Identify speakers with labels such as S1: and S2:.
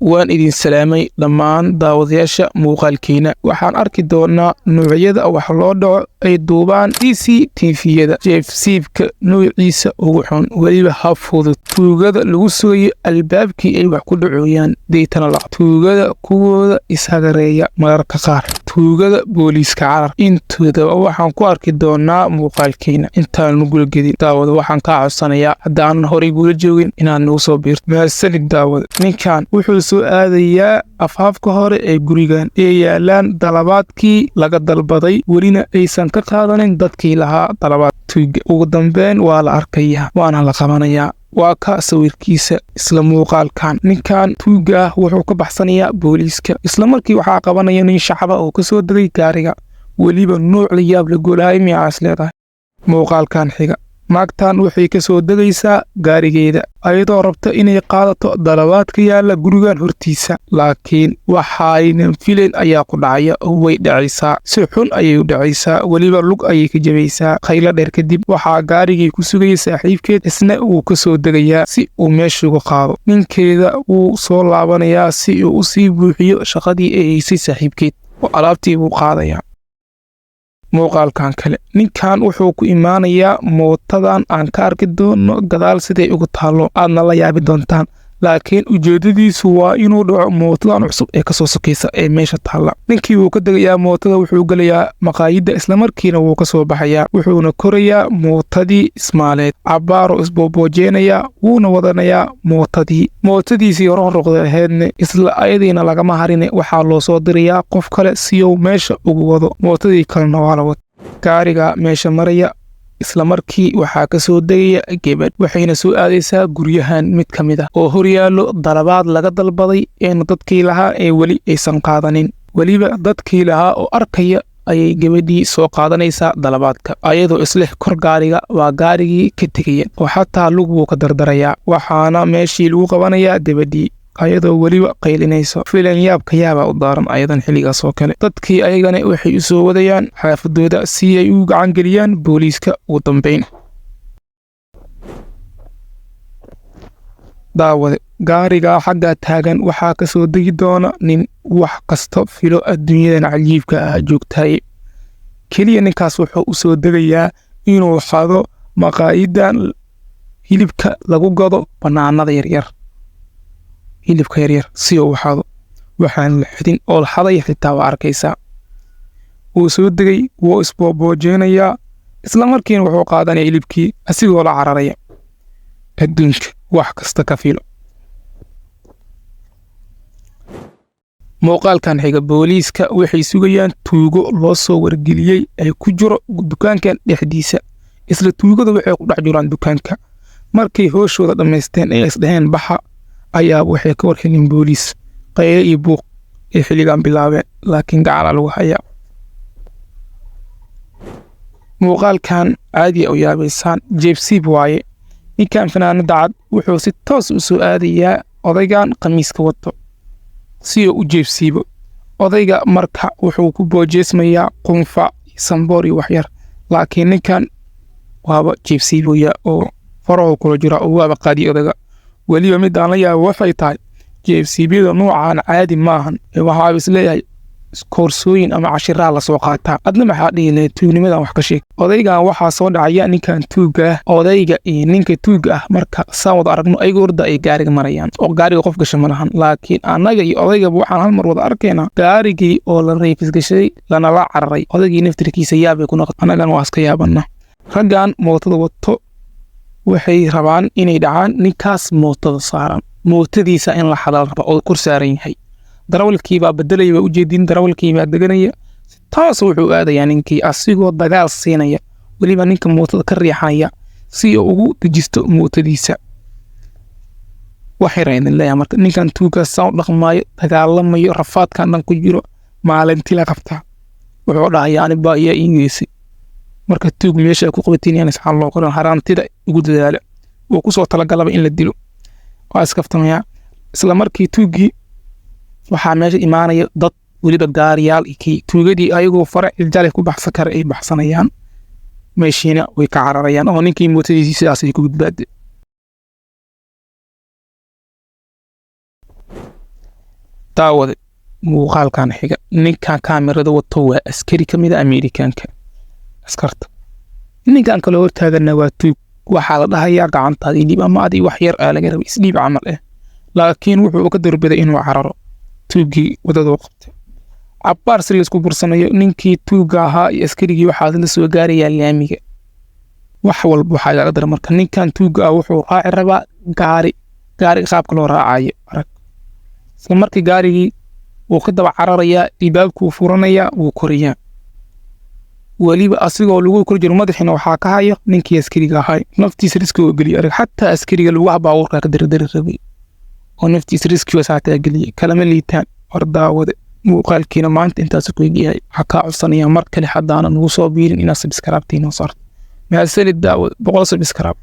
S1: waan idin salaamay dhammaan daawadayaasha muuqaalkeena. waxaan arki doonaa noocyada wax loo dhaco ay duubaan CCTV-yada. jeefsiibka noociisa ugu xun weliba hab fudud. tuugada lagu sugayo albaabkii ay wax ku dhacooyaan deytana lacag. tuugada kuwooda ishagareeya mararka qaar. tuugada booliiska carar. intoodaba waxaan ku arki doonaa muuqaalkeena. intaan nugula gedin daawada waxaan kaa codsanayaa haddaanan horay gula joogin inaad nagu soo biirto. mahadsanid daawada. ninkan wuxuu soo aadayaa afhaafka hore ee gurigan ee yaalaan dalabaadkii laga dalbaday welina aysan ka qaadanin dadkii lahaa dalabaad tuuga. ugu dambeyn waa la arkayaa waana la qabanayaa. waa ka sawirkiisa isla muuqaalkan. ninkan tuuga ah wuxuu ka baxsanayaa booliiska. isla markii waxaa qabanaya nin shacaba oo ka soo degay gaariga weliba nooc la yaab la golahay miyaas leedahay. muuqaalkan xiga naagtan waxay ka soo degaysaa gaarigeeda ayadoo rabta inay qaadato dalabaad ka yaala gurigan hortiisa, laakiin waxaynan filayn ayaa ku dhacaya oo way dhacaysaa. si xun ayay u dhacaysaa weliba lug ayay ka jabaysaa. khaylo dheer kadib waxaa gaarigii ku sugaya saaxiibkeed, isna uu ka soo degayaa si uu meesha uga qaado. ninkeeda wuu soo laabanayaa si uu u sii buuxiyo shaqadii ay haysay saaxiibkeed oo alaabtii buu qaadayaa. muuqaalkan kale ninkan wuxuu ku imaanayaa mootadan aan ka arki doono gadaal siday ugu taallo aadna la yaabi doontaan, laakiin ujeedadiisu waa inuu dhaco mootadan cusub ee kasoo sokaysa ee meesha taalla. ninkii wuu ka degayaa mootada, wuxuu gelayaa maqaayadda, islamarkiina wuu ka soo baxayaa. wuxuuna korayaa mootadii ismaaleed. cabbaaro isbooboojeynaya wuuna wadanayaa mootadiisii roqroqda ahaydne isla ayadiina lagama harine waxaa loo soo dirayaa qof kale si uu meesha ugu wado. mootadii kalena waa la wad. gaariga meesha maraya isla markii waxaa ka soo degaya gabadh, waxayna soo aadaysaa guryahan mid ka mid ah oo horyaallo dalabaad laga dalbaday eena dadkii lahaa ee weli aysan qaadanin. weliba dadkii lahaa oo arkaya ayay gabadhii soo qaadanaysaa dalabaadka ayadoo isleh kor gaariga waa gaarigii ka tegaya oo xataa lug buu ka dardarayaa. waxaana meeshii lagu qabanayaa gabadhii ayadoo weliba qaylinayso. filan yaabka yaabaa u daaran ayadan xilligaas oo kale. dadkii ayagana waxay u soo wadayaan xaafadooda si ay u gacan geliyaan booliiska. ugu dambeyn daawade gaariga xagga taagan waxaa ka soo degi doona nin wax kasta filo adduunyadan cajiibka ah joogtaye. keliya ninkaas wuxuu u soo degayaa inuu xado maqaayidan hilibka lagu gado bannaanada yaryar. hilibka yaryar si uu xado waxaan la xidin oo xaday xitaa waa arkaysaa. wuu soo degay, wuu isbooboojeynaya, isla markiina wuxuu qaadanaya hilibkii asigoo la cararaya. adduunka wax kasta ka filo. muuqaalkan xiga booliiska waxay sugayaan tuugo loo soo wargeliyey ay ku jiro dukaankan dhexdiisa. isla tuugada waxay ku dhex jiraan dukaanka. markay hooshooda dhammaysteen ee isdhaheen baxa ayaa waxay ka warhelin booliis. qayle iyo buuq ay xilligan bilaabeen, laakiin gacala lagu hayaa. muuqaalkan caadi u yaabaysaan jeefsiib waaye. ninkan fanaanada cad wuxuu si toos u soo aadayaa odaygan qamiiska wato si uu u jeefsiibo. odayga marka wuxuu ku boojeesmayaa qunfa samboor iyo waxyar, laakiin ninkan waaba jeefsiiboya oo farahu kula jira oo waaba qaadi odayga. weliba midaan la yaabo waxay tahay jeefsiibyada noocaan caadi maahan ee waxaa isleeyahay koorsooyin ama cashiraa la soo qaataa. adna maxaa dhihi lahayd tuugnimadan wax ka sheeg. odaygan waxaa soo dhacaya ninkan tuuga ah. odayga iyo ninka tuuga ah marka saan wada aragno ayaga orda ay gaariga marayaan oo gaariga qof gasha ma lahan, laakiin annaga iyo odaygaba waxaan hal mar wada arkaynaa gaarigii oo la reefis gashaday lana la cararay. odaygii naftirkiisa yaabay ku noqotay, annagan waa iska yaabana. raggan mootada wato waxay rabaan inay dhacaan ninkaas mootada saaran. mootadiisa in la xadaal raba oo kor saaran yahay. darawalkiibaa bedelaya, waa ujeedin darawalkiibaa deganaya. si taas wuxuu aadayaa ninkii asigoo dagaal siinaya, weliba ninka mootada ka riixaya si uu ugu dejisto mootadiisa. waxay raadin leeyahay marka ninkan tuugaas saan u dhaqmaayo, dagaalamayo, rafaadkan dhan ku jiro, maalintii la qabtaa wuxuu dhahayaa anibaa iyaa iingeysi. marka tuug meesha ku qabatinayaan isxaan loo qoran haraantida ugu dadaala oo ku soo talagalaba in la dilo. waa iskaftamayaa. isla markii tuugii waxaa meesha imaanaya dad weliba gaariyaal ikii tuugadii ayagoo fara iljale ku baxsan kara ay baxsanayaan. meeshiina way ka cararayaan oo ninkii mootadiisii sidaas ay ku badbaadeen. daawade muuqaalkan xiga ninkan kaamirada wato waa askari ka mid ah Ameerikaanka askarta ninkan kale hortaagana waa tuug waxaa la dhahayaa gacantaada idib ama adii wax yar laga rabay isdhiib camal laakiin wuxuu ka darbiday inuu cararo tuugii wadada qabtay cabbaar si isku bursanayo ninkii tuuga ahaa iyo askarigii waxaa la soo gaaraya laamiga wax walba waxaa laga daray marka ninkan tuuga ah wuxuu raaci rabaa gaari qaabka loo raacayo arag isla markii gaarigii uu ka daba cararaya dibaabku furanaya uu koriyaa waliba asigoo lagu kor jiro madaxina waxaa ka hayo ninkii askariga ahaa naftiisa riski oo galiyo arag xataa askariga lagu baabuurka ka dardar rabay oo naftiisa riski wasaata galiyo kalama liitaan wardaawada muuqaalkiina maanta intaas ku yahay waxa codsanaya mar kale hadaan ugu soo biirin inaad subscribe-tiin oo saarto ma asalid daawad 100 subscribe